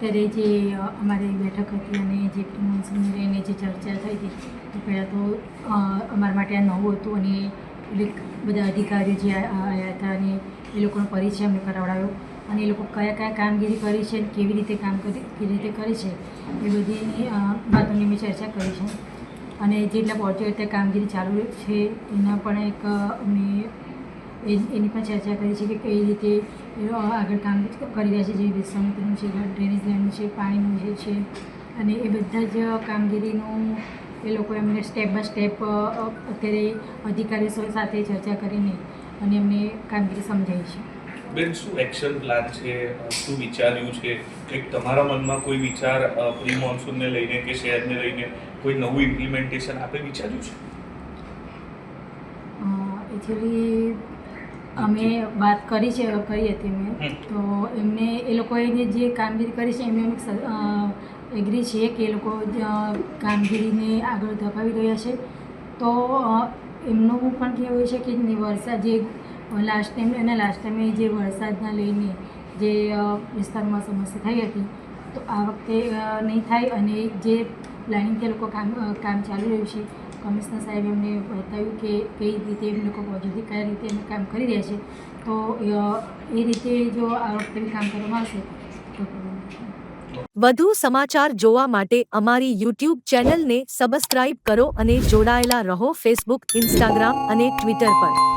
અત્યારે જે અમારી બેઠક હતી અને જે પ્રિમોન્સૂનને લઈને જે ચર્ચા થઈ હતી તો પહેલાં તો અમારા માટે આ નવું હતું અને એટલે બધા અધિકારીઓ જે આવ્યા હતા અને એ લોકોનો પરિચય અમને કરાવડાવ્યો અને એ લોકો કયા કયા કામગીરી કરી છે કેવી રીતે કેવી રીતે કરી છે એ બધી વાતોની મેં ચર્ચા કરી છે અને જેટલા પ્રોજેક્ટ કામગીરી ચાલુ છે એના પણ એક અમે એની પણ ચર્ચા કરી છે કે કઈ રીતે આગળ કામ કરી રહ્યા છે જે વિશ્વામિત્રનું છે ડ્રેનેજ લાઇનનું છે પાણીનું જે છે અને એ બધા જ કામગીરીનું એ લોકો એમને સ્ટેપ બાય સ્ટેપ અત્યારે અધિકારીઓ સાથે ચર્ચા કરીને અને એમને કામગીરી સમજાવી છે. બેન, શું એક્શન પ્લાન છે, શું વિચાર્યું છે, એક તમારા મનમાં કોઈ વિચાર પ્રી મોન્સૂનને લઈને કે શહેરને લઈને કોઈ નવું ઇમ્પ્લિમેન્ટેશન આપણે વિચાર્યું છે? એકચ્યુઅલી અમે વાત કરી હતી મેં તો એમને એ લોકોએ જે કામગીરી કરી છે એમને એગ્રી છે કે એ લોકો કામગીરીને આગળ ધપાવી રહ્યા છે. તો એમનું પણ કહેવું છે કે વરસાદ જે લાસ્ટ ટાઈમે જે વરસાદના લઈને જે વિસ્તારમાં સમસ્યા થઈ હતી તો આ વખતે નહીં થાય અને જે પ્લાનિંગથી લોકો કામ ચાલી રહ્યું છે કમિશનર સાહેબ એમને બતાવ્યું કે કઈ રીતે એમ લોકો પોઝિટિવ કયા રીતે એમને કામ કરી રહ્યા છે તો એ રીતે જો આ વખતે કામ કરવામાં આવશે તો વધુ સમાચાર જોવા માટે અમારી YouTube ચેનલને સબસ્ક્રાઇબ કરો અને જોડાયેલા રહો ફેસબુક, ઇન્સ્ટાગ્રામ અને ટ્વિટર પર.